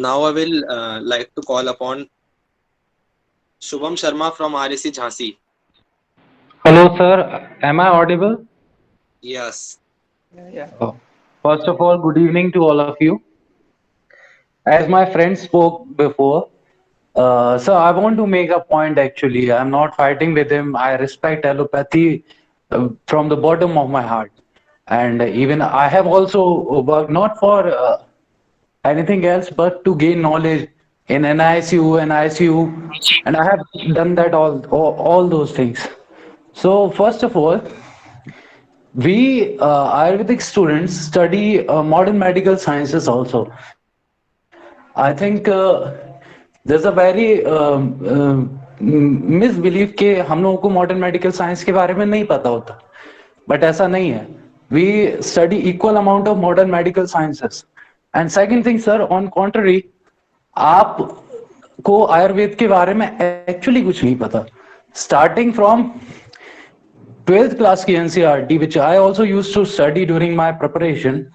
Now I will like to call upon Shubham Sharma from RSC Jhansi. Hello, sir. Am I audible? Yes. Oh. First of all, good evening to all of you. As my friend spoke before, so I want to make a point actually. I'm not fighting with him. I respect allopathy from the bottom of my heart. And even I have also worked not for anything else but to gain knowledge in NICU and ICU. And I have done that all those things. So, first of all, we Ayurvedic students study modern medical sciences also. I think there's a very misbelief कि हम लोगों को modern medical science के बारे में नहीं पता होता, बट ऐसा नहीं है. We study equal amount of modern medical sciences. And second thing sir, on contrary, आप को आयुर्वेद के बारे में एक्चुअली कुछ नहीं पता. स्टार्टिंग फ्रॉम 12th class की NCERT, which I also used to study during my preparation,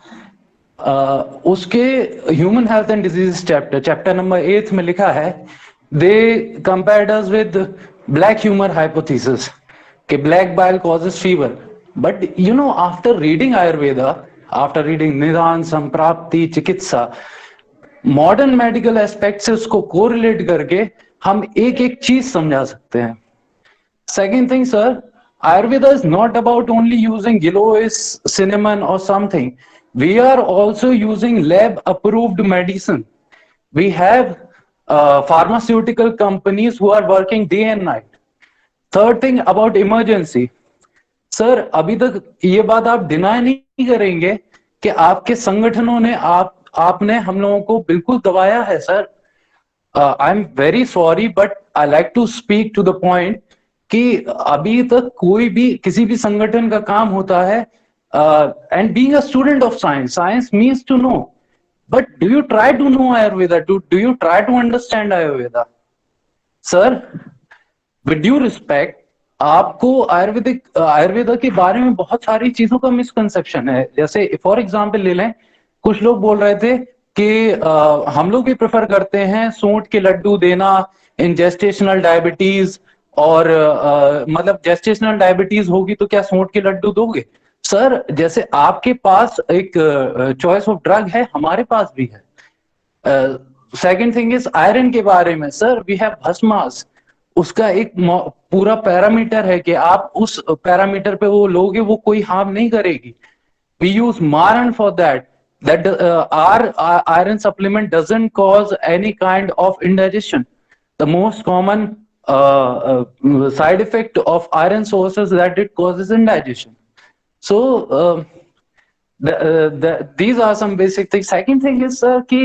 उसके human health and disease chapter number 8 में लिखा है, they compared us with black humour hypothesis कि black bile causes fever. But you know, after reading Ayurveda, after reading निदान, संप्राप्ति, चिकित्सा, modern medical aspect से उसको कोरिलेट करके हम एक एक चीज समझा सकते हैं. Second thing, sir, Ayurveda is not about only using Gilois, cinnamon, or something. We are also using lab-approved medicine. We have pharmaceutical companies who are working day and night. Third thing about emergency. Sir, अभी तक ये बात आप deny नहीं करेंगे कि आपके संगठनों ने आपने हम लोगों को बिल्कुल दबाया है, sir. I am very sorry, but I like to speak to the point कि अभी तक कोई भी किसी भी संगठन का काम होता है, and being a student of science, science means to know, but do you try to know Ayurveda? Do you try to understand Ayurveda? Sir, with due respect, आपको आयुर्वेदा के बारे में बहुत सारी चीजों का मिसकंसेप्शन है. जैसे फॉर एग्जांपल ले लें, कुछ लोग बोल रहे थे कि हम लोग भी प्रेफर करते हैं सूंठ के लड्डू देना इन जेस्टेशनल डायबिटीज, और मतलब जेस्टेशनल डायबिटीज होगी तो क्या सूंठ के लड्डू दोगे? सर, जैसे आपके पास एक चॉइस ऑफ ड्रग है, हमारे पास भी है. सेकंड थिंग इज आयरन के बारे में, सर वी हैव भस्मास. उसका एक पूरा पैरामीटर है कि आप उस पैरामीटर पे वो लोगे, वो कोई हार्म नहीं करेगी. We use Maran for that. Our iron supplement doesn't cause any kind of indigestion. The most common side effect of iron sources that it causes indigestion. So these are some basic things. Second thing is sir कि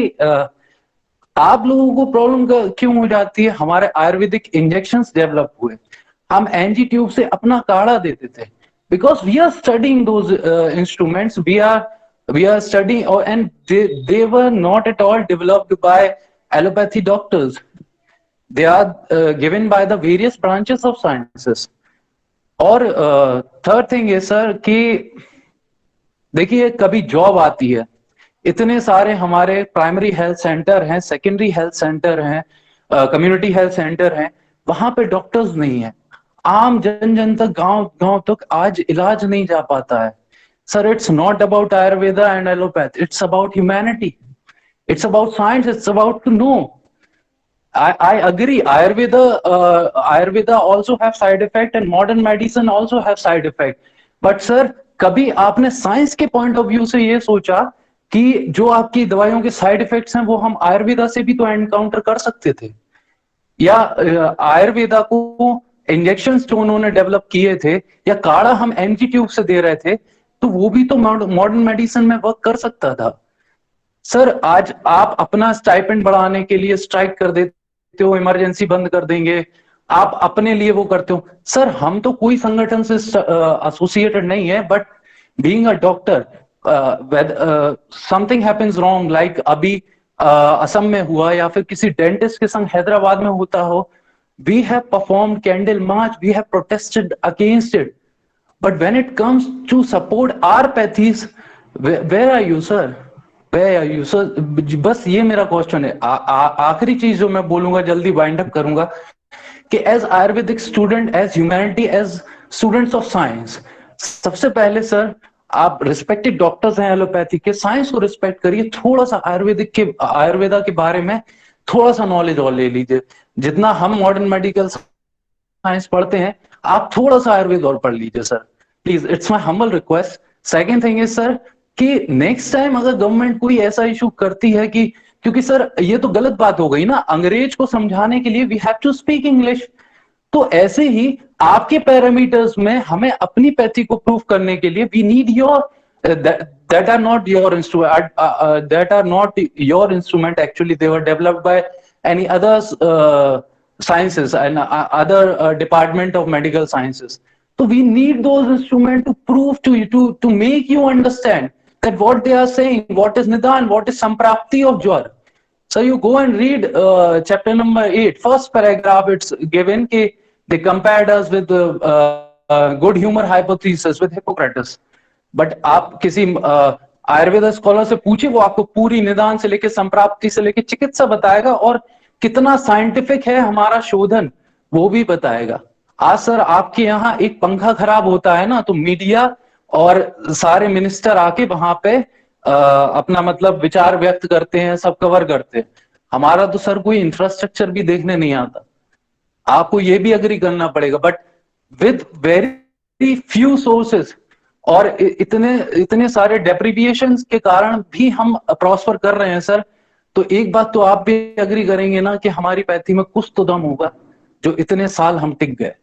आप लोगों को problem क्यों हो जाती है? हमारे Ayurvedic injections develop हुए, हम एनजी ट्यूब से अपना काढ़ा देते थे, because we are studying those instruments. We are studying, and they were not at all developed by allopathy doctors. They are given by the various branches of sciences. और third thing है sir कि देखिए, कभी job आती है, इतने सारे हमारे प्राइमरी हेल्थ सेंटर हैं, सेकेंडरी हेल्थ सेंटर हैं, कम्युनिटी हेल्थ सेंटर हैं, वहां पे डॉक्टर्स नहीं है. आम जन जन तक, गांव गांव तक आज इलाज नहीं जा पाता है. Sir, it's not about Ayurveda and allopath, it's about humanity, it's about science, it's about to know. I agree. Ayurveda also have side effect, and modern medicine also have side effect. But sir, कभी आपने science के point of view से ये सोचा कि जो आपकी दवाइयों के साइड इफेक्ट्स हैं वो हम आयुर्वेदा से भी तो एनकाउंटर कर सकते थे? या आयुर्वेदा को इंजेक्शंस जो उन्होंने डेवलप किए थे, या काढ़ा हम एनजी ट्यूब से दे रहे थे, तो वो भी तो मॉडर्न मेडिसिन में वर्क कर सकता था. सर, आज आप अपना स्टाइपेंड बढ़ाने के लिए स्ट्राइक कर देते हो, इमरजेंसी बंद कर देंगे, आप अपने लिए वो करते हो. सर, हम तो कोई संगठन से एसोसिएटेड नहीं है, but being a doctor, something happens wrong, like अभी असम में हुआ, या फिर किसी डेंटिस्ट के संग हैदराबाद में होता हो, we have performed candle march, we have protested against it. But when it comes to support our pathies, where are you sir? Where are you? So बस ये मेरा क्वेश्चन है। आखिरी चीज जो मैं बोलूंगा, जल्दी वाइंड अप करूंगा, कि as Ayurvedic student, as humanity, as students of science, सबसे पहले सर आप रिस्पेक्टेड डॉक्टर्स हैं एलोपैथी के, साइंस को रिस्पेक्ट करिए, थोड़ा सा आयुर्वेदा के बारे में थोड़ा सा नॉलेज और ले लीजिए। जितना हम मॉडर्न मेडिकल साइंस पढ़ते हैं, आप थोड़ा सा आयुर्वेद और पढ़ लीजिए sir, please, it's my humble request. Second thing is sir, कि नेक्स्ट टाइम अगर गवर्नमेंट कोई ऐसा इशू करती है कि, क्योंकि सर ये तो गलत बात हो गई ना, अंग्रेज को समझाने के लिए we have to speak English, तो ऐसे ही आपके पैरामीटर्स में हमें अपनी पैथी को प्रूव करने के लिए we need your that are not your instrument, that are not your instrument, actually they were developed by any others sciences and other department of medical sciences. So we need those instruments to prove to you, to make you understand that what they are saying, what is nidan, what is samprapti of jwar. So you go and read chapter number 8, first paragraph. It's given कि they compared us with the good humor hypothesis with Hippocrates. But आप किसी Ayurveda scholar से पूछिए, वो आपको पूरी निदान से लेके संप्राप्ति से लेके चिकित्सा बताएगा, और कितना साइंटिफिक है हमारा शोधन वो भी बताएगा। आज सर आपके यहाँ एक पंखा खराब होता है ना, तो मीडिया और सारे मिनिस्टर आके वहां पे अपना मतलब विचार व्यक्त करते हैं, सब कवर करते हैं। हमारा तो सर कोई इंफ्रास्ट्रक्चर भी देखने नहीं आता, आपको ये भी अग्री करना पड़ेगा। But with very few sources और इतने इतने सारे डेप्रिविएशंस के कारण भी हम प्रॉस्पर कर रहे हैं सर। तो एक बात तो आप भी अग्री करेंगे ना कि हमारी पैथी में कुछ तो दम होगा, जो इतने साल हम टिक गए।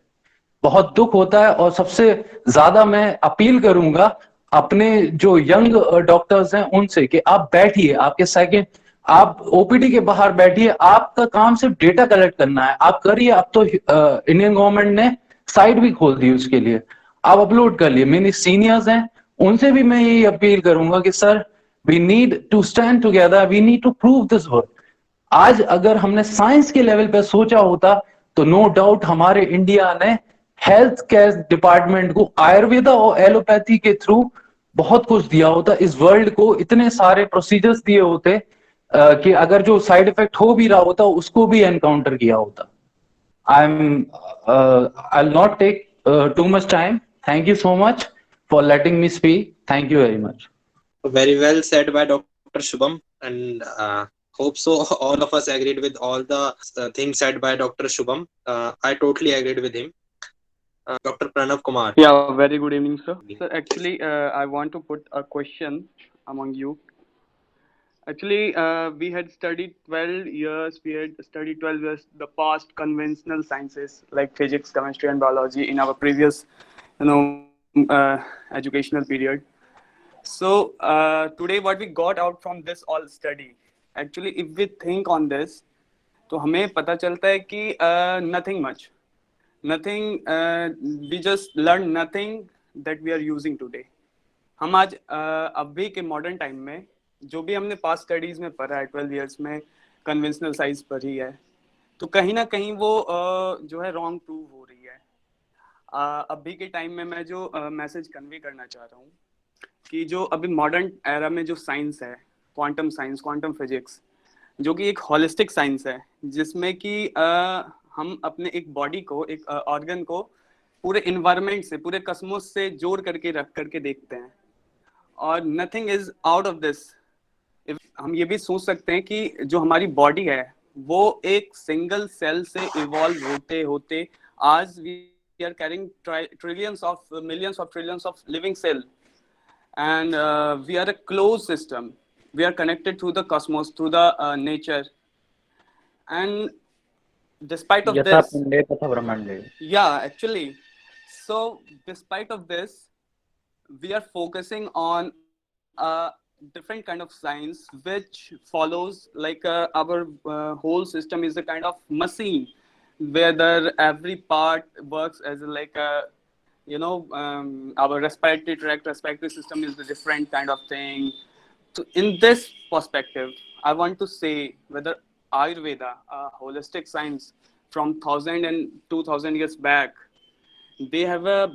बहुत दुख होता है, और सबसे ज्यादा मैं अपील करूंगा अपने जो यंग डॉक्टर्स हैं उनसे कि आप बैठिए, आपके सेकंड, आप ओपीडी के बाहर बैठिए, आपका काम सिर्फ डेटा कलेक्ट करना है, आप करिए। अब तो इंडियन गवर्नमेंट ने साइट भी खोल दी उसके लिए, आप अपलोड कर लिए। मेरे सीनियर्स हैं, उनसे भी मैं यही अपील करूंगा कि sir we need to stand together, we need to prove this work. आज अगर हमने साइंस के लेवल पे सोचा होता, तो नो डाउट हमारे इंडिया ने हेल्थ केयर डिपार्टमेंट को आयुर्वेदा और एलोपैथी के थ्रू बहुत कुछ दिया होता, इस वर्ल्ड को इतने सारे प्रोसीजर्स दिए होते कि अगर जो साइड इफेक्ट हो भी रहा होता उसको भी एनकाउंटर किया होता। I'll not take too much time. Thank you so much for letting me speak. Thank you very much. Very well said by Dr. Shubham, and hope so all of us agreed with all the things said by Dr. Shubham. I totally agreed with him. Dr. Pranav Kumar. Yeah, very good evening, sir. Sir, actually, I want to put a question among you. Actually, we had studied 12 years. We had studied 12 years the past conventional sciences like physics, chemistry, and biology in our previous, educational period. So today, what we got out from this all study, actually, if we think on this, तो हमें पता चलता है कि nothing much. Nothing, we just learn nothing that we are using today. हम आज अभी के मॉडर्न टाइम में जो भी हमने पास्ट स्टडीज में पढ़ा है, 12 इयर्स में कन्वेंशनल साइंस पढ़ी है, तो कहीं ना कहीं वो जो है रॉन्ग प्रूव हो रही है। अभी के टाइम में मैं जो मैसेज कन्वे करना चाह रहा हूँ कि जो अभी मॉडर्न एरा में जो साइंस है, क्वांटम साइंस, क्वांटम फिजिक्स, जो कि एक होलिस्टिक साइंस है, जिसमें कि हम अपने एक बॉडी को, एक ऑर्गन को पूरे इन्वायरमेंट से, पूरे कस्मोस से जोड़ करके रख करके देखते हैं, और nothing is out of this. हम ये भी सोच सकते हैं कि जो हमारी बॉडी है वो एक सिंगल सेल से इवॉल्व होते होते आज we are carrying trillions of millions of trillions of living cell, and we are a close system, we are connected through the cosmos, through the nature, and despite of this, yeah, actually, so despite of this, we are focusing on a different kind of science which follows like our whole system is a kind of machine where every part works as like a, our respiratory system is the different kind of thing. So in this perspective, I want to say whether Ayurveda, a holistic science from 1000 and 2000 years back, they have a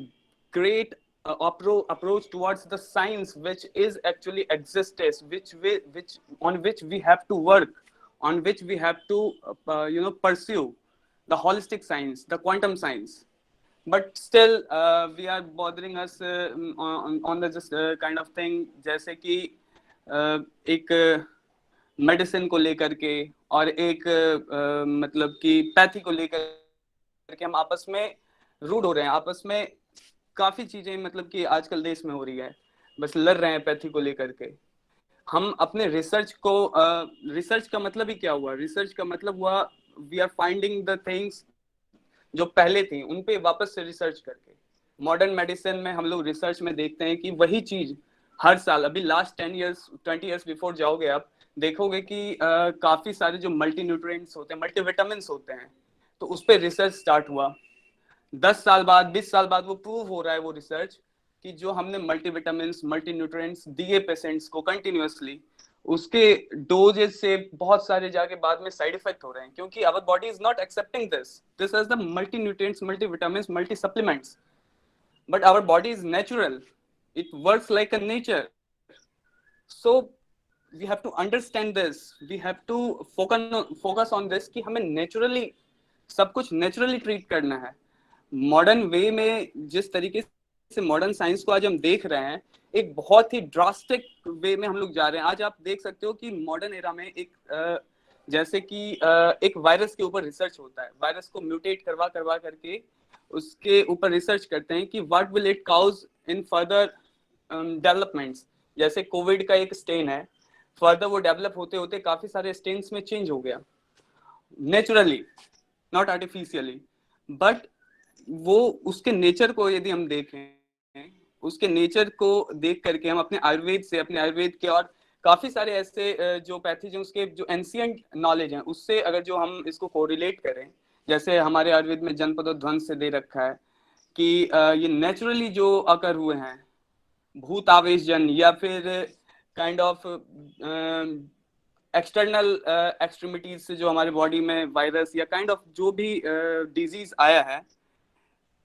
great approach towards the science which is actually exists, which on which we have to work, on which we have to pursue the holistic science, the quantum science. But still we are bothering us on the just kind of thing, जैसे कि एक medicine को लेकर के और एक मतलब कि पैथी को लेकर के हम आपस में रूड हो रहे हैं, आपस में काफी चीजें मतलब कि आजकल देश में हो रही है, बस लड़ रहे हैं पैथी को लेकर के। हम अपने रिसर्च को रिसर्च का मतलब ही क्या हुआ, रिसर्च का मतलब हुआ we are finding the things जो पहले थी उन पे वापस से रिसर्च करके। मॉडर्न मेडिसिन में हम लोग रिसर्च में देखते हैं कि वही चीज हर साल, अभी लास्ट 20 years बिफोर जाओगे आप देखोगे कि काफी सारे जो मल्टी न्यूट्रिएंट्स होते हैं, मल्टीविटामिन होते हैं, तो उस पर रिसर्च स्टार्ट हुआ। 10 साल बाद 20 साल बाद वो प्रूव हो रहा है वो रिसर्च कि जो हमने मल्टीविटामिन मल्टी न्यूट्रिएंट्स दिए पेशेंट्स को कंटिन्यूअसली, उसके डोजेज से बहुत सारे जाके बाद में साइड इफेक्ट हो रहे हैं, क्योंकि our body is not accepting this as the multi nutrients, multi vitamin, multi supplements, but our body is natural, it works like a nature. So we have to understand this, we have to focus on this कि हमें naturally सब कुछ naturally treat करना है। Modern way में जिस तरीके से मॉडर्न साइंस को आज हम देख रहे हैं, एक बहुत ही ड्रास्टिक वे में हम लोग जा रहे हैं। आज आप देख सकते हो कि मॉडर्न एरा में एक जैसे कि एक वायरस के ऊपर रिसर्च होता है, वायरस को म्यूटेट करवा करके उसके ऊपर रिसर्च करते हैं कि what will it cause in further developments. जैसे कोविड का एक स्टेन है, फर्दर वो डेवलप होते होते काफी सारे स्टेन्स में चेंज हो गया नेचुरली, नॉट आर्टिफिशियली। बट वो उसके नेचर को यदि हम देखें, उसके नेचर को देख करके हम अपने आयुर्वेद के और काफी सारे ऐसे जो पैथोजेंस के जो एंशिएंट नॉलेज हैं उससे अगर जो हम इसको कोरिलेट करें, जैसे हमारे आयुर्वेद में जनपदोध्वंस से दे रखा है कि ये नेचुरली जो अकर हुए हैं भूत आवेश जन या फिर काइंड ऑफ एक्सटर्नल एक्सट्रीमिटीज से जो हमारे बॉडी में वायरस या काइंड ऑफ जो भी डिजीज आया है,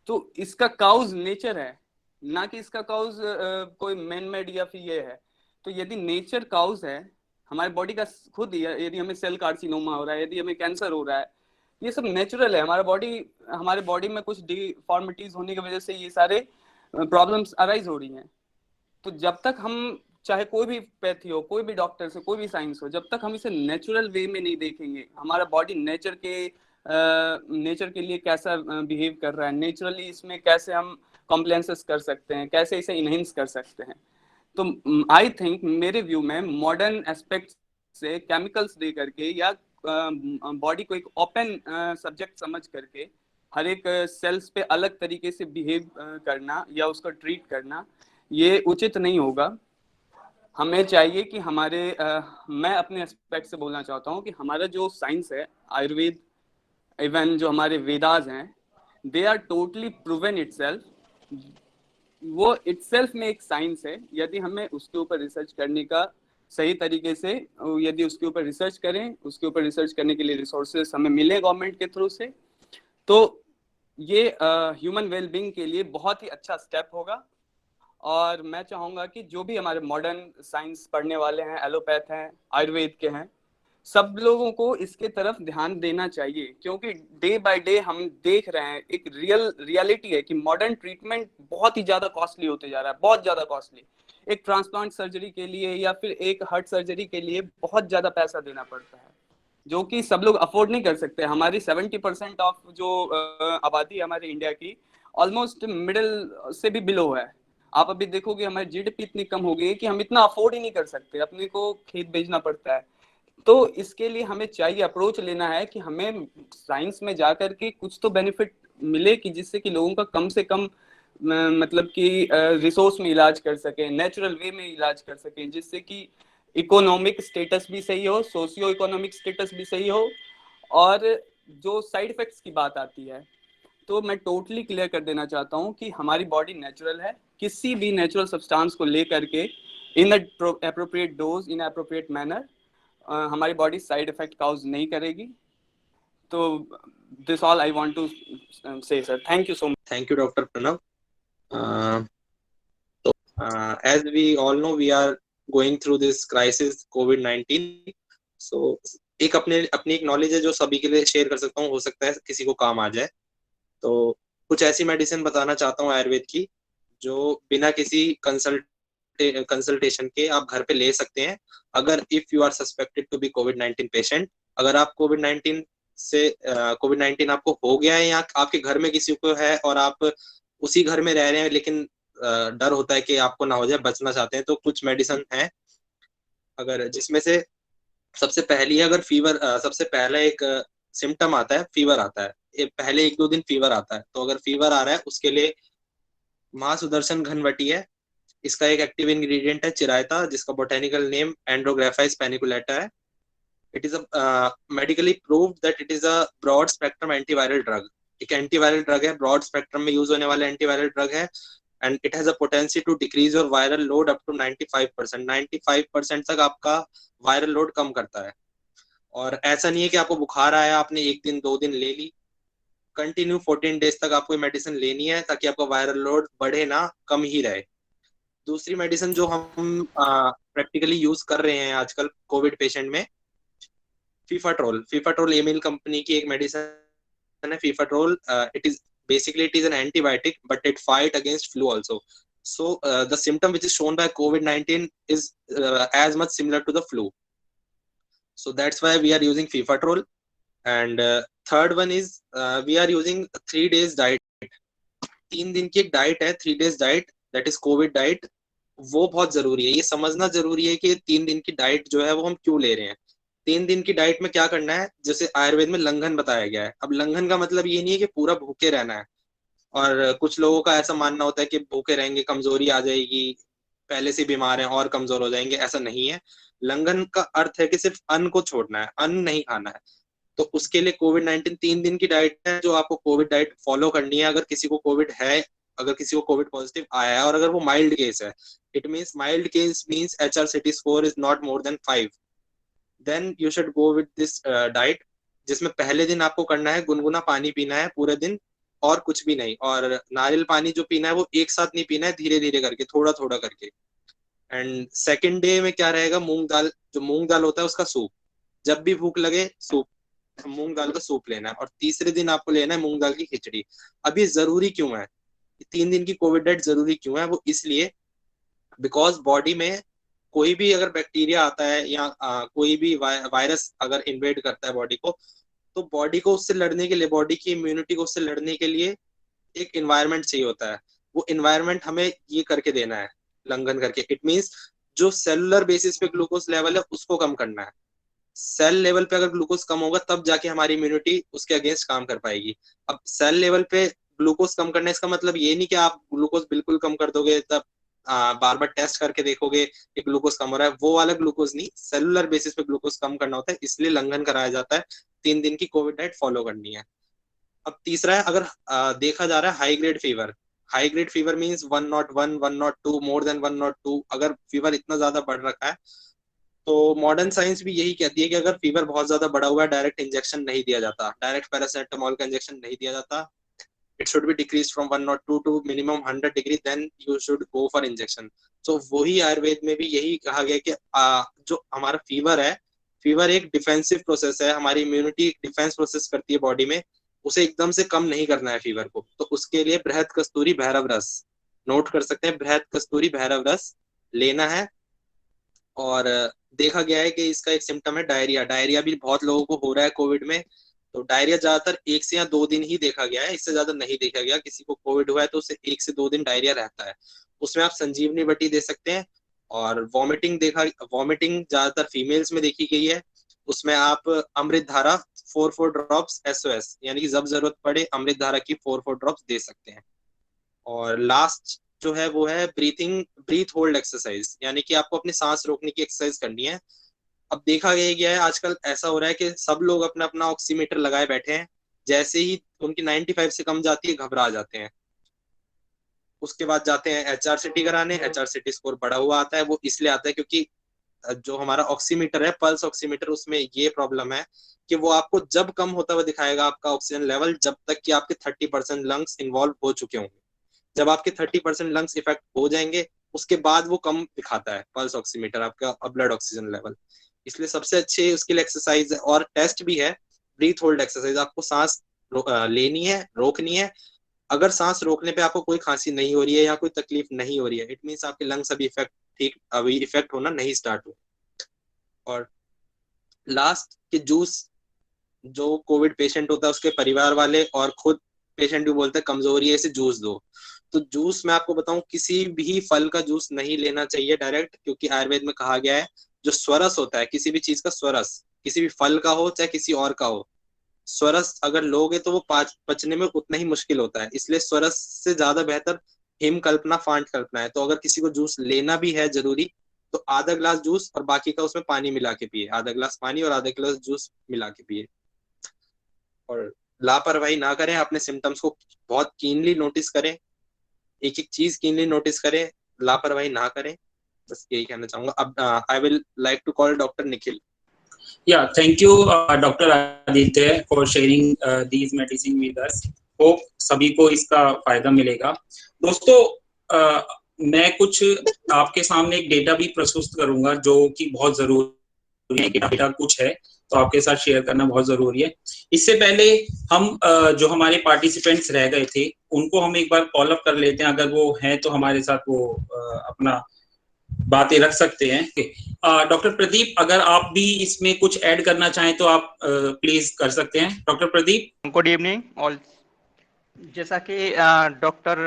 तो इसका काउज नेचर है, ना कि इसका काउज कोई मैन मेड या फिर ये है। तो यदि नेचर काउज है हमारे बॉडी का खुद, यदि हमें सेल कार्सिनोमा हो रहा है, यदि हमें कैंसर हो रहा है, ये सब नेचुरल है। हमारे बॉडी में कुछ डिफॉर्मिटीज होने की वजह से ये सारे प्रॉब्लम्स अराइज हो रही हैं। तो जब तक हम, चाहे कोई भी पैथी हो, कोई भी डॉक्टर से, कोई भी साइंस हो, जब तक हम इसे नेचुरल वे में नहीं देखेंगे, हमारा बॉडी नेचर के लिए कैसा बिहेव कर रहा है, नेचुरली इसमें कैसे हम कॉम्प्लायंसेस कर सकते हैं, कैसे इसे इनहेंस कर सकते हैं। तो आई थिंक मेरे व्यू में मॉडर्न एस्पेक्ट से केमिकल्स दे करके या बॉडी को एक ओपन सब्जेक्ट समझ करके हर एक सेल्स पे अलग तरीके से बिहेव करना या उसको ट्रीट करना, ये उचित नहीं होगा। हमें चाहिए कि मैं अपने एस्पेक्ट से बोलना चाहता हूँ कि हमारा जो साइंस है, आयुर्वेद, इवन जो हमारे वेदास हैं, they are totally proven itself, वो इटसेल्फ में एक साइंस है। यदि हमें उसके ऊपर रिसर्च करने का सही तरीके से, यदि उसके ऊपर रिसर्च करें, उसके ऊपर रिसर्च करने के लिए रिसोर्सेस हमें मिले गवर्नमेंट के थ्रू से, तो ये ह्यूमन वेलबींग के लिए बहुत ही अच्छा स्टेप होगा। और मैं चाहूंगा कि जो भी हमारे मॉडर्न साइंस पढ़ने वाले हैं, एलोपैथ हैं, आयुर्वेद के हैं, सब लोगों को इसके तरफ ध्यान देना चाहिए, क्योंकि डे बाय डे हम देख रहे हैं एक रियलिटी है कि मॉडर्न ट्रीटमेंट बहुत ही ज्यादा कॉस्टली होते जा रहा है, बहुत ज्यादा कॉस्टली। एक ट्रांसप्लांट सर्जरी के लिए या फिर एक हार्ट सर्जरी के लिए बहुत ज्यादा पैसा देना पड़ता है, जो कि सब लोग अफोर्ड नहीं कर सकते। हमारी 70% ऑफ जो आबादी है हमारे इंडिया की, ऑलमोस्ट मिडिल से भी बिलो है। आप अभी देखोगे हमारी जीडीपी इतनी कम हो गई है कि हम इतना अफोर्ड ही नहीं कर सकते, अपने को खेत बेचना पड़ता है। तो इसके लिए हमें चाहिए अप्रोच लेना है कि हमें साइंस में जाकर के कुछ तो बेनिफिट मिले, कि जिससे कि लोगों का कम से कम मतलब कि रिसोर्स में इलाज कर सके, नेचुरल वे में इलाज कर सके, जिससे कि इकोनॉमिक स्टेटस भी सही हो, सोशियो इकोनॉमिक स्टेटस भी सही हो। और जो साइड इफेक्ट्स की बात आती है, तो मैं टोटली क्लियर कर देना चाहता हूँ कि हमारी बॉडी नेचुरल है। किसी भी नेचुरल सब्सटेंस को लेकर के inappropriate dose, inappropriate manner, हमारी बॉडी साइड इफेक्ट काउज नहीं करेगी। तो this all I want to say sir. Thank you so much. Thank you doctor Pranav. as we all know, we are going through this crisis COVID-19. So एक अपनी एक knowledge है जो सभी के लिए शेयर कर सकता हूँ, हो सकता है किसी को काम आ जाए। तो कुछ ऐसी मेडिसिन बताना चाहता हूँ आयुर्वेद की, जो बिना किसी कंसल्टेशन के आप घर पे ले सकते हैं। अगर if you are suspected to be कोविड-19 पेशेंट, अगर आप कोविड-19 आपको हो गया है या आपके घर में किसी को है और आप उसी घर में रह रहे हैं, लेकिन डर होता है कि आपको ना हो जाए, बचना चाहते हैं, तो कुछ मेडिसिन है, अगर जिसमें से सबसे पहली है, अगर फीवर सबसे पहला एक सिम्टम आता है, फीवर आता है, पहले 1-2 दिन फीवर आता है, तो अगर फीवर आ रहा है उसके लिए महासुदर्शन घनवटी है। इसका एक एक्टिव इंग्रेडिएंट है चिरायता, जिसका बोटेनिकल नेम एंड्रोग्राफाइस पेनिकुलेटा है। It is medically proved that it is a broad spectrum antiviral drug. एक एंटीवायरल ड्रग है, ब्रॉड स्पेक्ट्रम में यूज होने वाला एंटीवायरल ड्रग है, and it has a potency to decrease your viral load up to 95%। 95% तक आपका viral load कम करता है। और ऐसा नहीं है कि आपको बुखार आया, आपने 1 दिन 2 दिन ले ली, कंटिन्यू 14 डेज तक आपको मेडिसिन लेनी है, ताकि आपका वायरल लोड बढ़े ना, कम ही रहे। दूसरी मेडिसिन जो हम प्रैक्टिकली यूज कर रहे हैं आजकल कोविड पेशेंट में, फीफाट्रोल एमिल कंपनी की एक मेडिसिन है Fifatrol. It is an antibiotic but it fight against flu also. So the symptom which is shown by COVID-19 is as much similar to the flu. So that's why we are using Fifatrol. And third one is we are using 3 days diet. 3 दिन की एक diet है, 3 days diet, that is Covid diet. वो बहुत जरूरी है, ये समझना जरूरी है कि 3 दिन की डाइट जो है वो हम क्यों ले रहे हैं। 3 दिन की डाइट में क्या करना है, जैसे आयुर्वेद में लंघन बताया गया है। अब लंघन का मतलब ये नहीं है कि पूरा भूखे रहना है, और कुछ लोगों का ऐसा मानना होता है कि भूखे रहेंगे कमजोरी आ जाएगी, पहले से बीमार हैं और कमजोर हो जाएंगे, ऐसा नहीं है। लंघन का अर्थ है कि सिर्फ अन्न को छोड़ना है, अन्न नहीं खाना है। तो उसके लिए कोविड-19 3 दिन की डाइट है, जो आपको कोविड डाइट फॉलो करनी है। अगर किसी को कोविड है, अगर किसी को कोविड पॉजिटिव आया है, और अगर वो माइल्ड केस है, it means mild case means HRCT score is not more than 5, then you should go with this diet, जिसमें पहले दिन आपको करना है गुनगुना पानी पीना है पूरे दिन, और कुछ भी नहीं। और नारियल पानी जो पीना है वो एक साथ नहीं पीना है, धीरे धीरे करके, थोड़ा थोड़ा करके। एंड सेकेंड डे में क्या रहेगा, मूंग दाल, जो मूंग दाल होता है उसका सूप, जब भी भूख लगे सूप, मूंग दाल का सूप लेना है। और तीसरे दिन आपको लेना है मूंग दाल की खिचड़ी। अब ये जरूरी क्यों है, 3 दिन की कोविड डाइट जरूरी क्यों है, वो इसलिए बिकॉज बॉडी में कोई भी अगर बैक्टीरिया आता है या कोई भी वायरस अगर इन्वेड करता है बॉडी को, तो बॉडी को उससे लड़ने के लिए, बॉडी की इम्यूनिटी को उससे लड़ने के लिए एक इन्वायरमेंट चाहिए होता है। वो इन्वायरमेंट हमें ये करके देना है, लंघन करके। इट मीन्स जो सेलुलर बेसिस पे ग्लूकोज लेवल है उसको कम करना है। सेल लेवल पे अगर ग्लूकोज कम होगा तब जाके हमारी इम्यूनिटी उसके अगेंस्ट काम कर पाएगी। अब सेल लेवल पे ग्लूकोज कम करना, इसका मतलब ये नहीं कि आप ग्लूकोज बिल्कुल कम कर दोगे तब बार बार टेस्ट करके देखोगे कि ग्लूकोज कम हो रहा है, वो वाला ग्लूकोज नहीं, सेलुलर बेसिस पे ग्लूकोज कम करना होता है, इसलिए लंघन कराया जाता है। 3 दिन की कोविड डाइट फॉलो करनी है। अब तीसरा है, अगर देखा जा रहा है high grade fever, high grade fever means 101, 102, more than 102, अगर फीवर इतना ज्यादा बढ़ रखा है, तो मॉडर्न साइंस भी यही कहती है कि अगर फीवर बहुत ज्यादा बढ़ा हुआ है, डायरेक्ट इंजेक्शन नहीं दिया जाता, डायरेक्ट पैरासिटामोल का इंजेक्शन नहीं दिया जाता। It should be decrease from 102 to minimum 100 degree, then you should go for injection. तो वही आयुर्वेद में भी यही कहा गया कि जो हमारा फीवर है, फीवर एक डिफेंसिव प्रोसेस है, हमारी इम्यूनिटी डिफेंस प्रोसेस करती है बॉडी में, उसे एकदम से कम नहीं करना है फीवर को। तो उसके लिए बृहद कस्तूरी भैरव रस, नोट कर सकते हैं, बृहद कस्तूरी भैरव रस लेना है। और देखा गया है कि इसका एक सिम्टम है डायरिया, डायरिया भी बहुत लोगों को हो रहा है कोविड में। तो डायरिया ज्यादातर 1 से या 2 दिन ही देखा गया है, इससे ज्यादा नहीं देखा गया। किसी को कोविड हुआ है तो उसे 1 से 2 दिन डायरिया रहता है, उसमें आप संजीवनी बटी दे सकते हैं। और वॉमिटिंग ज्यादातर फीमेल्स में देखी गई है, उसमें आप अमृत धारा 4 ड्रॉप्स SOS, यानी कि जब जरूरत पड़े अमृत धारा की 4 ड्रॉप्स दे सकते हैं। और लास्ट जो है वो है ब्रीथ होल्ड एक्सरसाइज, यानी कि आपको अपनी सांस रोकने की एक्सरसाइज करनी है। अब देखा गया है आजकल ऐसा हो रहा है कि सब लोग अपना अपना ऑक्सीमीटर लगाए बैठे हैं, जैसे ही उनकी 95 से कम जाती है घबरा जाते हैं। उसके बाद जाते हैं HRCT कराने, HRCT स्कोर बढ़ा हुआ आता है। वो इसलिए आता है क्योंकि जो हमारा ऑक्सीमीटर है, पल्स ऑक्सीमीटर, उसमें ये प्रॉब्लम है कि वो आपको जब कम होता हुआ दिखाएगा आपका ऑक्सीजन लेवल, जब तक कि आपके 30% लंग्स इन्वॉल्व हो चुके होंगे। जब आपके 30% लंग्स इफेक्ट हो जाएंगे उसके बाद वो कम दिखाता है पल्स ऑक्सीमीटर, आपका ब्लड ऑक्सीजन लेवल। इसलिए सबसे अच्छे उसके लिए एक्सरसाइज और टेस्ट भी है ब्रीथ होल्ड एक्सरसाइज। आपको सांस लेनी है, रोकनी है। अगर सांस रोकने पे आपको कोई खांसी नहीं हो रही है या कोई तकलीफ नहीं हो रही है, इट मीन्स आपके लंग्स अभी इफेक्ट होना नहीं स्टार्ट हुआ। और लास्ट के जूस, जो कोविड पेशेंट होता है उसके परिवार वाले और खुद पेशेंट भी बोलते हैं कमजोरी है, इसे जूस दो। तो जूस मैं आपको बताऊं, किसी भी फल का जूस नहीं लेना चाहिए डायरेक्ट, क्योंकि आयुर्वेद में कहा गया है जो स्वरस होता है किसी भी चीज का, स्वरस किसी भी फल का हो चाहे किसी और का हो, स्वरस अगर लोगे तो वो पचने में उतना ही मुश्किल होता है। इसलिए स्वरस से ज्यादा बेहतर हिम कल्पना फांट कल्पना है। तो अगर किसी को जूस लेना भी है जरूरी, तो आधा ग्लास जूस और बाकी का उसमें पानी मिला के पिए, आधा ग्लास पानी और आधा ग्लास जूस मिला के पिए। और लापरवाही ना करें, अपने सिम्टम्स को बहुत कीनली नोटिस करें, एक एक चीज कीनली नोटिस करें, लापरवाही ना करें। बस यही कहना चाहूंगा। अब I will like to call doctor Nikhil. Yeah, thank you, Dr. Aditya, for sharing these medicine with us. Hope सभी को इसका फायदा मिलेगा। दोस्तों, मैं कुछ आपके सामने एक डेटा भी प्रस्तुत करूंगा जो कि बहुत जरूरी है। डेटा कुछ है तो आपके साथ शेयर करना बहुत जरूरी है। इससे पहले हम जो हमारे पार्टिसिपेंट्स रह गए थे उनको हम एक बार कॉल अप कर लेते हैं, अगर वो हैं तो हमारे साथ वो अपना बातें रख सकते हैं। डॉक्टर प्रदीप, अगर आप भी इसमें कुछ ऐड करना चाहें तो आप प्लीज कर सकते हैं। Doctor Pradeep. Good evening all. जैसा कि डॉक्टर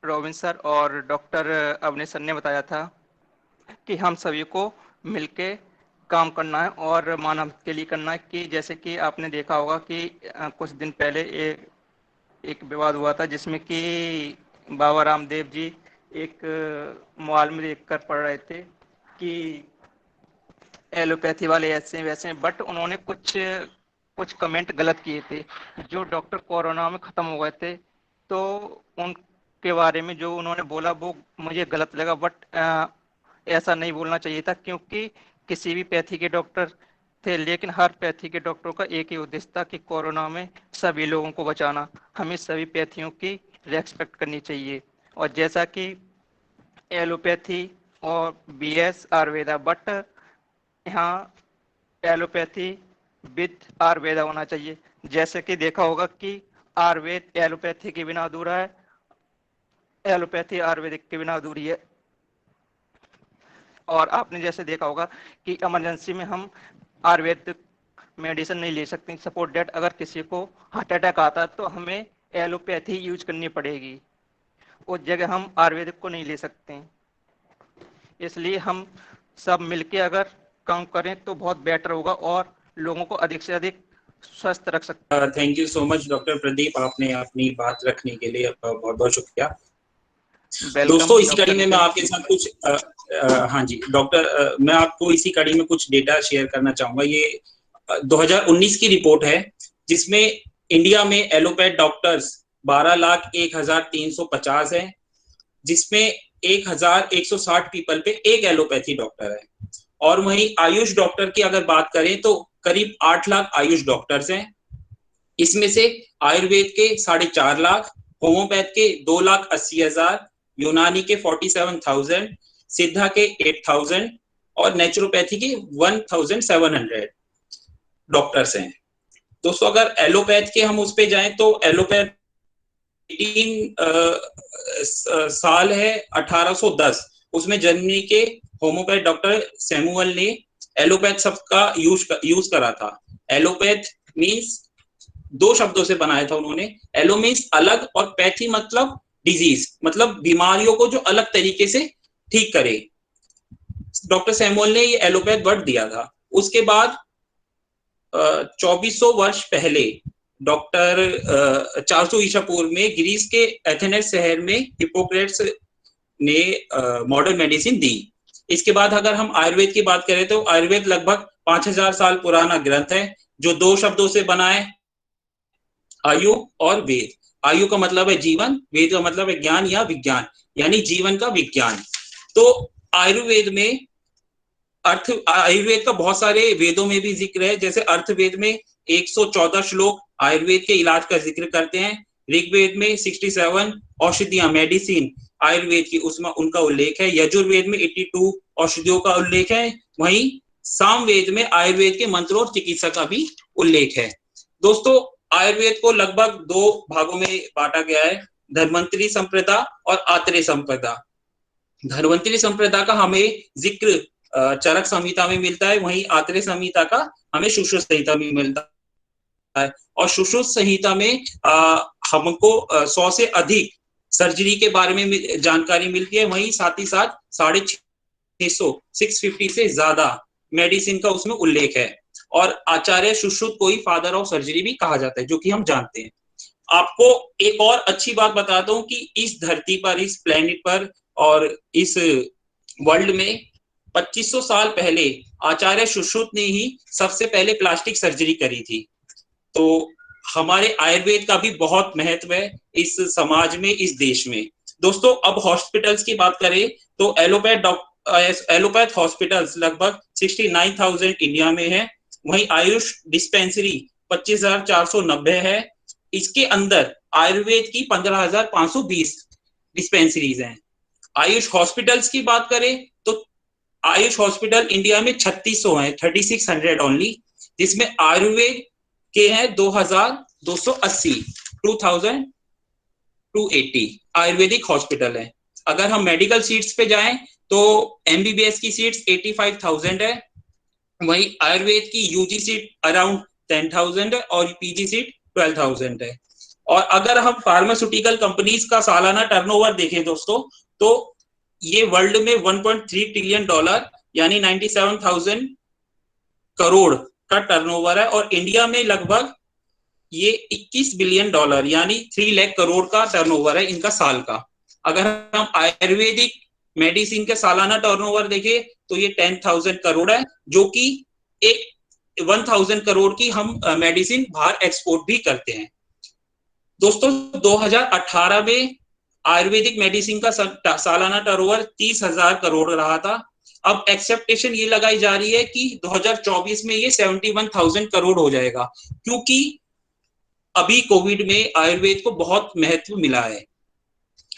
रोबिन सर और डॉक्टर अवनीश सर ने बताया था कि हम सभी को मिलके काम करना है और मानव के लिए करना है। कि जैसे कि आपने देखा होगा कि कुछ दिन पहले एक विवाद हुआ था जिसमें कि बाबा रामदेव जी एक मोबाइल में देखकर पढ़ रहे थे कि एलोपैथी वाले ऐसे वैसे, बट उन्होंने कुछ कमेंट गलत किए थे जो डॉक्टर कोरोना में खत्म हो गए थे। तो उनके बारे में जो उन्होंने बोला वो मुझे गलत लगा, बट ऐसा नहीं बोलना चाहिए था क्योंकि किसी भी पैथी के डॉक्टर थे, लेकिन हर पैथी के डॉक्टरों का एक ही उद्देश्य था कि कोरोना में सभी लोगों को बचाना। हमें सभी पैथियों की रेस्पेक्ट करनी चाहिए। और जैसा कि एलोपैथी और बीएस आयुर्वेदा, बट यहाँ एलोपैथी विद आयुर्वेदा होना चाहिए। जैसे कि देखा होगा कि आयुर्वेद एलोपैथी के बिना अधूरा है, एलोपैथी आयुर्वेदिक के बिना अधूरी है। और आपने जैसे देखा होगा कि इमरजेंसी में हम आयुर्वेदिक मेडिसिन नहीं ले सकते। सपोज डेट अगर किसी को हार्ट अटैक आता है तो हमें एलोपैथी यूज करनी पड़ेगी, उस जगह हम आयुर्वेदिक को नहीं ले सकते। इसलिए हम सब मिलके अगर काम करें तो बहुत बेटर होगा और लोगों को अधिक से अधिक स्वस्थ रख सकते हैं। Thank you so much doctor Pradeep, आपने अपनी बात रखने के लिए बहुत बहुत शुक्रिया। दोस्तों, इसी कड़ी में मैं आपके साथ कुछ हाँ जी डॉक्टर, मैं आपको इसी कड़ी में कुछ डेटा शेयर करना चाहूंगा। ये 2019 की रिपोर्ट है जिसमें इंडिया में एलोपैथ डॉक्टर्स 12,01,350 है, जिसमें 1,160 पीपल पे एक एलोपैथी डॉक्टर है। और वहीं आयुष डॉक्टर की अगर बात करें तो करीब 8 लाख आयुष डॉक्टर्स हैं। इसमें से आयुर्वेद के 4.5 लाख, होम्योपैथ के 2,80,000, यूनानी के 47,000, सिद्धा के 8,000 और नेचुरोपैथी के 1,700 डॉक्टर्स हैं। दोस्तों, अगर एलोपैथ के हम उस पे जाएं तो एलोपैथ 18 साल है 1810, उसमें जर्मनी के होम्योपैथ डॉक्टर सैमुअल ने एलोपैथ शब्द का यूज करा था। एलोपैथ मींस 2 शब्दों से बनाया था उन्होंने। एलो मींस अलग और पैथी मतलब डिजीज, मतलब बीमारियों को जो अलग तरीके से ठीक करे। डॉक्टर सैमुअल ने ये एलोपैथ वर्ड दिया था। उसके बाद 2400 वर्ष पहले डॉक्टर 400 ईसा पूर्व में ग्रीस के एथेनेस शहर में हिप्पोक्रेट्स ने मॉडर्न मेडिसिन दी। इसके बाद अगर हम आयुर्वेद की बात करें तो आयुर्वेद लगभग 5000 साल पुराना ग्रंथ है जो 2 शब्दों से बना है, आयु और वेद। आयु का मतलब है जीवन, वेद का मतलब है ज्ञान या विज्ञान, यानी जीवन का विज्ञान। तो आयुर्वेद में आयुर्वेद का बहुत सारे वेदों में भी जिक्र है। जैसे अर्थवेद में 114 श्लोक आयुर्वेद के इलाज का जिक्र करते हैं। ऋग्वेद में 67 औषधियां, मेडिसिन आयुर्वेद की, उसमें उनका उल्लेख है। यजुर्वेद में 82 औषधियों का उल्लेख है। वहीं सामवेद में आयुर्वेद के मंत्रों और चिकित्सा का भी उल्लेख है। दोस्तों, आयुर्वेद को लगभग 2 भागों में बांटा गया है, धन्वंतरी संप्रदा और आत्रेय संप्रदा। धन्वंतरी संप्रदा का हमें जिक्र चरक संहिता में मिलता है, वहीं आत्रेय संहिता का हमें सुश्रुत संहिता में मिलता है। और सुश्रुत संहिता में हमको 100 से अधिक सर्जरी के बारे में जानकारी मिलती है, वहीं साथ ही साथ 650 से ज्यादा मेडिसिन का उसमें उल्लेख है। और आचार्य सुश्रुत को ही फादर ऑफ सर्जरी भी कहा जाता है, जो कि हम जानते हैं। आपको एक और अच्छी बात बताता हूं कि इस धरती पर, इस प्लेनेट पर और इस वर्ल्ड में 2500 साल पहले आचार्य सुश्रुत ने ही सबसे पहले प्लास्टिक सर्जरी करी थी। तो हमारे आयुर्वेद का भी बहुत महत्व है इस समाज में, इस देश में। दोस्तों, अब हॉस्पिटल्स की बात करें तो एलोपैथ हॉस्पिटल्स लगभग 69,000 इंडिया में है। वहीं आयुष डिस्पेंसरी 25,490 है। इसके अंदर आयुर्वेद की 15,520 डिस्पेंसरीज हैं। आयुष हॉस्पिटल्स की बात करें तो आयुष हॉस्पिटल इंडिया में 3600 हैं, 3600 ओनली, जिसमें आयुर्वेद के हैं 2280, 2280 आयुर्वेदिक हॉस्पिटल है। अगर हम मेडिकल सीट्स पे जाएं तो एमबीबीएस की सीट्स 85,000 है। वहीं आयुर्वेद की यूजी सीट अराउंड 10,000 है और पीजी सीट 12,000 है। और अगर हम फार्मास्यूटिकल कंपनीज का सालाना टर्नओवर देखें दोस्तों, तो ये वर्ल्ड में 1.3 ट्रिलियन डॉलर यानी 97,000 करोड़ का टर्नओवर है। और इंडिया में लगभग ये 21 बिलियन डॉलर यानी 3 लाख करोड़ का टर्नओवर है इनका साल का। अगर हम आयुर्वेदिक मेडिसिन के सालाना टर्नओवर देखें तो ये 10,000 करोड़ है, जो कि एक 1,000 करोड़ की हम मेडिसिन बाहर एक्सपोर्ट भी करते हैं। दोस्तों, 2018 में आयुर्वेदिक मेडिसिन का सालाना टर्नओवर 30,000 करोड़ रहा था। अब एक्सेप्टेशन ये लगाई जा रही है कि 2024 में ये 71,000 करोड़ हो जाएगा, क्योंकि अभी कोविड में आयुर्वेद को बहुत महत्व मिला है।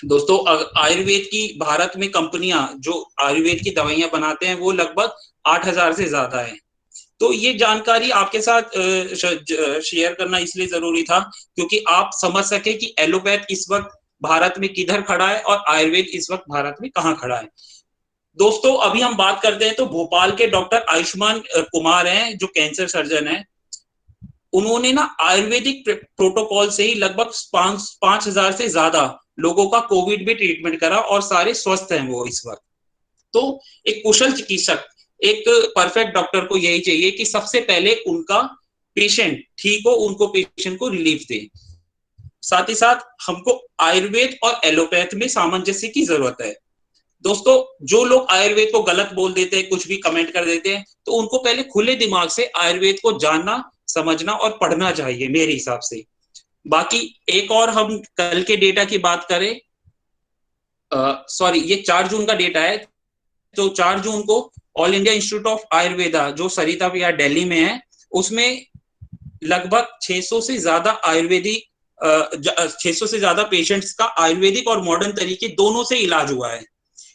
दोस्तों, आयुर्वेद की भारत में कंपनियां जो आयुर्वेद की दवाइयां बनाते हैं वो लगभग 8,000 से ज्यादा है। तो ये जानकारी आपके साथ शेयर करना इसलिए जरूरी था क्योंकि आप समझ सके कि एलोपैथ इस वक्त भारत में किधर खड़ा है और आयुर्वेद इस वक्त भारत में कहाँ खड़ा है। दोस्तों, अभी हम बात करते हैं तो भोपाल के डॉक्टर आयुष्मान कुमार हैं, जो कैंसर सर्जन है। उन्होंने ना आयुर्वेदिक प्रोटोकॉल से ही लगभग 5,000 से ज्यादा लोगों का कोविड में ट्रीटमेंट करा और सारे स्वस्थ हैं वो इस वक्त। तो एक कुशल चिकित्सक, एक परफेक्ट डॉक्टर को यही चाहिए कि सबसे पहले उनका पेशेंट ठीक हो, उनको पेशेंट को रिलीफ दे। साथ ही साथ हमको आयुर्वेद और एलोपैथ में सामंजस्य की जरूरत है। दोस्तों, जो लोग आयुर्वेद को गलत बोल देते हैं, कुछ भी कमेंट कर देते हैं, तो उनको पहले खुले दिमाग से आयुर्वेद को जानना, समझना और पढ़ना चाहिए मेरे हिसाब से। बाकी एक और हम कल के डेटा की बात करें, सॉरी, ये 4 जून का डेटा है। तो 4 जून को all India institute of Ayurveda जो सरिता विहार दिल्ली में है, उसमें लगभग 600 से ज्यादा आयुर्वेदिक 600 से ज्यादा पेशेंट्स का आयुर्वेदिक और मॉडर्न तरीके दोनों से इलाज हुआ है।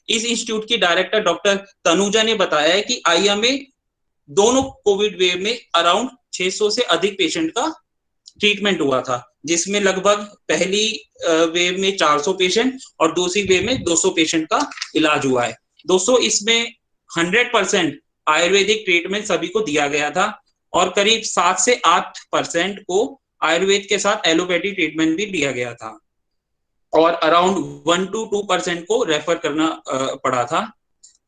इस इंस्टीट्यूट की डायरेक्टर डॉक्टर तनुजा ने बताया है कि आईएम में दोनों कोविड वेव में अराउंड 600 से अधिक पेशेंट का ट्रीटमेंट हुआ था, जिसमें लगभग पहली वेव में 400 पेशेंट और दूसरी वेव में 200 पेशेंट का इलाज हुआ है। दोस्तों, इसमें 100% आयुर्वेदिक ट्रीटमेंट सभी को दिया गया था और करीब 7 से 8% को आयुर्वेद के साथ एलोपैथी ट्रीटमेंट भी दिया गया था और अराउंड 1 to 2% को रेफर करना पड़ा था।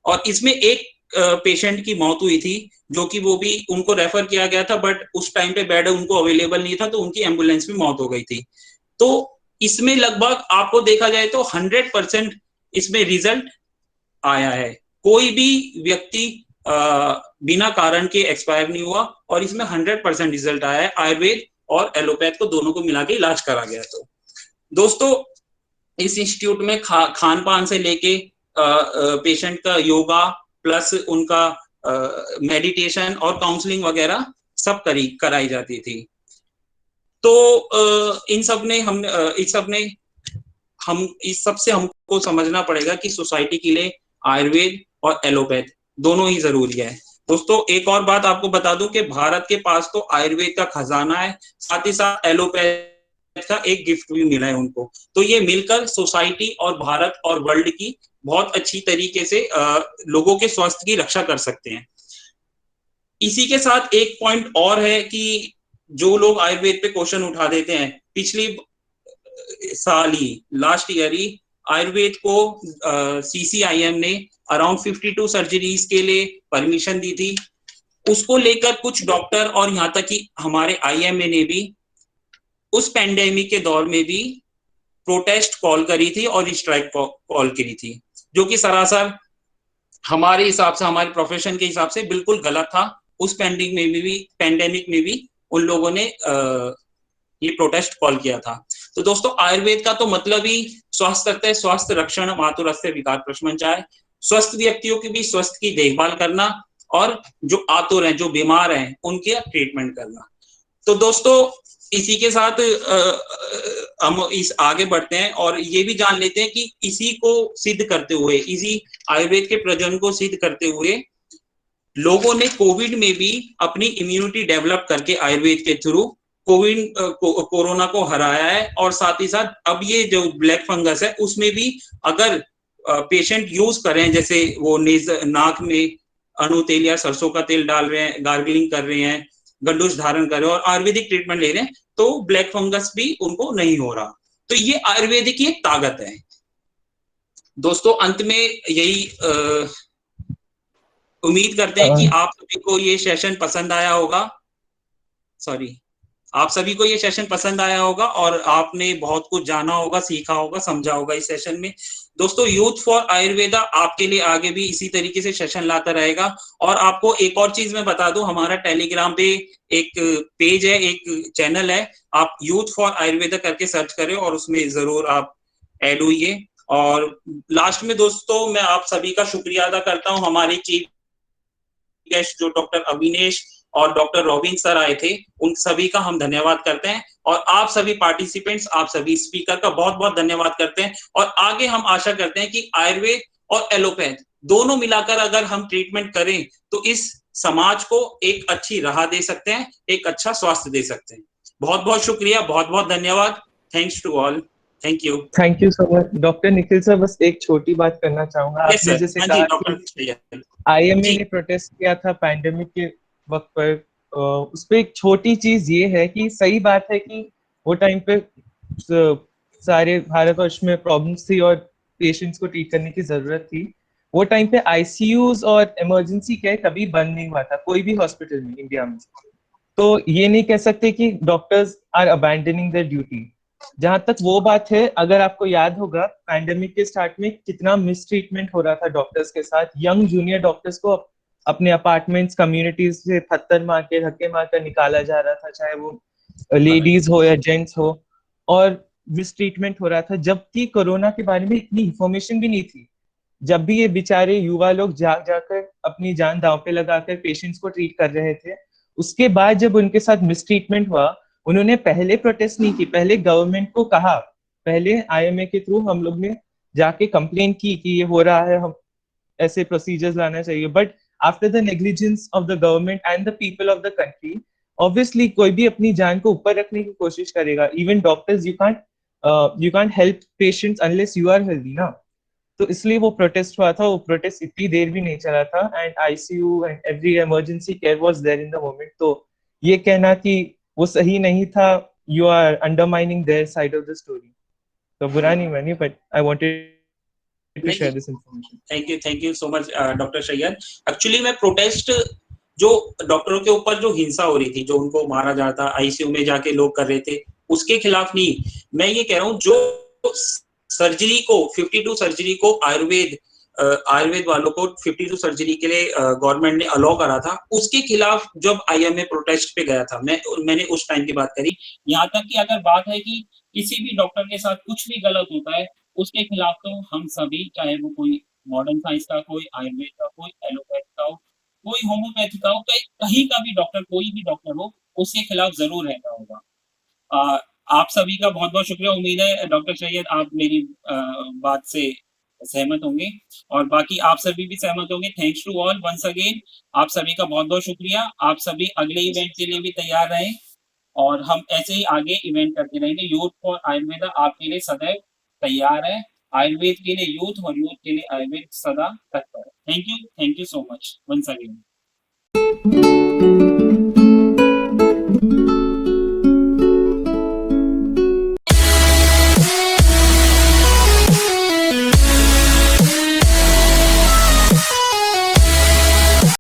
और इसमें एक पेशेंट की मौत हुई थी, जो कि वो भी उनको रेफर किया गया था, बट उस टाइम पे बेड उनको अवेलेबल नहीं था, तो उनकी एम्बुलेंस में मौत हो गई थी। तो इसमें लगभग आपको देखा जाए तो 100% इसमें रिजल्ट आया है। कोई भी व्यक्ति बिना कारण के एक्सपायर नहीं हुआ और इसमें 100% रिजल्ट आया है। आयुर्वेद और एलोपैथ को दोनों को मिला के इलाज करा गया। तो दोस्तों, इस इंस्टीट्यूट में खान पान से लेके पेशेंट का योगा प्लस उनका मेडिटेशन और काउंसलिंग वगैरह सब कराई जाती थी। तो इन सब से हम को समझना पड़ेगा कि सोसाइटी के लिए आयुर्वेद और एलोपैथ दोनों ही जरूरी है। दोस्तों एक और बात आपको बता दूं कि भारत के पास तो आयुर्वेद का खजाना है, साथ ही साथ एलोपैथ का एक गिफ्ट भी मिला है उनको। तो ये मिलकर सोसाइटी और भारत और वर्ल्ड की बहुत अच्छी तरीके से लोगों के स्वास्थ्य की रक्षा कर सकते हैं। इसी के साथ एक पॉइंट और है कि जो लोग आयुर्वेद पे क्वेश्चन उठा देते हैं, पिछली साल ही लास्ट ईयर ही आयुर्वेद को CCIM ने अराउंड 52 सर्जरीज के लिए परमिशन दी थी। उसको लेकर कुछ डॉक्टर और यहाँ तक कि हमारे IMA ने भी उस पेंडेमिक के दौर में भी प्रोटेस्ट कॉल करी थी और स्ट्राइक कॉल करी थी, जो कि सरासर हमारे हिसाब से, हमारे प्रोफेशन के हिसाब से बिल्कुल गलत था। उस पेंडेमिक में भी उन लोगों ने ये प्रोटेस्ट कॉल किया था। तो दोस्तों आयुर्वेद का तो मतलब ही स्वास्थ्य रखता है, स्वास्थ्य रक्षण मातुरस्य विकार प्रशमनचाय, स्वस्थ व्यक्तियों की भी स्वास्थ्य की देखभाल करना और जो आतुर हैं, जो बीमार हैं, उनके ट्रीटमेंट करना। तो दोस्तों इसी के साथ हम इस आगे बढ़ते हैं और ये भी जान लेते हैं कि इसी को सिद्ध करते हुए, इसी आयुर्वेद के प्रयोजन को सिद्ध करते हुए लोगों ने कोविड में भी अपनी इम्यूनिटी डेवलप करके आयुर्वेद के थ्रू कोरोना को हराया है। और साथ ही साथ अब ये जो ब्लैक फंगस है उसमें भी अगर पेशेंट यूज करें, जैसे वो नाक में अणु तेल या सरसों का तेल डाल रहे हैं, गार्गलिंग कर रहे हैं, गंडूस धारण कर रहे हैं और आयुर्वेदिक ट्रीटमेंट ले रहे हैं, तो ब्लैक फंगस भी उनको नहीं हो रहा। तो ये आयुर्वेदिक की एक ताकत है। दोस्तों अंत में यही उम्मीद करते हैं कि आप सभी को ये सेशन पसंद आया होगा। आप सभी को ये सेशन पसंद आया होगा और आपने बहुत कुछ जाना होगा, सीखा होगा, समझा होगा इस सेशन में। दोस्तों यूथ फॉर आयुर्वेदा आपके लिए आगे भी इसी तरीके से सेशन लाता रहेगा। और आपको एक और चीज मैं बता दूं, हमारा टेलीग्राम पे एक पेज है, एक चैनल है, आप यूथ फॉर आयुर्वेदा करके सर्च करें और उसमें जरूर आप ऐड हुइए। और लास्ट में दोस्तों मैं आप सभी का शुक्रिया अदा करता हूँ। हमारे चीफ गेस्ट जो डॉक्टर अविनेश और डॉक्टर रॉबिन सर आए थे, उन सभी का हम धन्यवाद करते हैं। और आप सभी पार्टिसिपेंट्स, आप सभी स्पीकर का बहुत बहुत धन्यवाद करते हैं। और आगे हम आशा करते हैं कि आयुर्वेद और एलोपैथ दोनों मिलाकर अगर हम ट्रीटमेंट करें तो इस समाज को एक अच्छी राह दे सकते हैं, एक अच्छा स्वास्थ्य दे सकते हैं। बहुत बहुत शुक्रिया, बहुत बहुत धन्यवाद। Thanks to all. Thank you so much doctor Nikhil sir. बस एक छोटी बात करना चाहूंगा। आपने जैसे हाँ जी कहा डॉक्टर कि IMA ने प्रोटेस्ट किया था पैंडेमिक के वक्त पर, उस पर एक छोटी चीज ये है कि सही बात है कि वो टाइम पे सारे भारतवर्ष में प्रॉब्लम्स थी और पेशेंट्स को ट्रीट करने की जरूरत थी। वो टाइम पे ICUs और इमरजेंसी केयर कभी बंद नहीं हुआ था कोई भी हॉस्पिटल में इंडिया में। तो ये नहीं कह सकते कि doctors are abandoning their duty. जहां तक वो बात है, अगर आपको याद होगा पैंडेमिक के स्टार्ट में कितना मिस ट्रीटमेंट हो रहा था डॉक्टर्स के साथ। यंग जूनियर डॉक्टर्स को अपने अपार्टमेंट्स, कम्युनिटीज से पत्थर मार के, धक्के मार कर निकाला जा रहा था, चाहे वो लेडीज हो या जेंट्स हो, और मिस ट्रीटमेंट हो रहा था, जबकि कोरोना के बारे में इतनी इंफॉर्मेशन भी नहीं थी। जब भी ये बेचारे युवा लोग जाकर अपनी जान दांव पे लगाकर पेशेंट्स को ट्रीट कर रहे थे, उसके बाद जब उनके साथ मिस ट्रीटमेंट हुआ, उन्होंने पहले प्रोटेस्ट नहीं की, पहले गवर्नमेंट को कहा, पहले IMA के थ्रू हम लोग ने जाके कंप्लेन की कि ये हो रहा है, हम ऐसे प्रोसीजर्स लाना चाहिए। But after the negligence of the government and the people of the country, obviously कोई भी अपनी जान को ऊपर रखने की कोशिश करेगा। Even doctors, you can't help patients unless you are healthy ना। तो इसलिए वो प्रोटेस्ट हुआ था। वो प्रोटेस्ट इतनी देर भी नहीं चला था and ICU and every emergency care was there in the moment. तो ये कहना कि वो सही नहीं था, you are undermining their side of the story. तो बुरा नहीं मानिए, but I wanted to share this information. Thank you so much doctor Syed. Actually मैं प्रोटेस्ट जो डॉक्टरों के ऊपर जो हिंसा हो रही थी, जो उनको मारा जाता, ICU में जाके लोग कर रहे थे, उसके खिलाफ नहीं। मैं ये कह रहा हूँ जो सर्जरी को 52 सर्जरी को आयुर्वेद वालों को 52 सर्जरी के लिए गवर्नमेंट ने अलाउ करा था, उसके खिलाफ जब IMA प्रोटेस्ट पे गया था, मैंने उस टाइम की बात करी। यहाँ तक कि अगर बात है कि किसी भी डॉक्टर के साथ कुछ भी गलत होता है, उसके खिलाफ तो हम सभी, चाहे वो कोई मॉडर्न साइंस का, कोई आयुर्वेद का, कोई एलोपैथ का हो, कोई होम्योपैथी का हो, कहीं का भी डॉक्टर, कोई भी डॉक्टर हो, उसके खिलाफ जरूर रहता होगा। आप सभी का बहुत बहुत शुक्रिया। उम्मीद है डॉक्टर सैयद आप मेरी बात से सहमत होंगे और बाकी आप सभी भी सहमत होंगे। Thanks to all once again, आप सभी का बहुत बहुत शुक्रिया। आप सभी अगले इवेंट के लिए भी तैयार रहें और हम ऐसे ही आगे इवेंट करते रहेंगे। यूथ फॉर आयुर्वेदा आपके लिए सदैव तैयार है, आयुर्वेद के लिए यूथ और यूथ के लिए आयुर्वेद सदा तत्पर है। Thank you so much once again.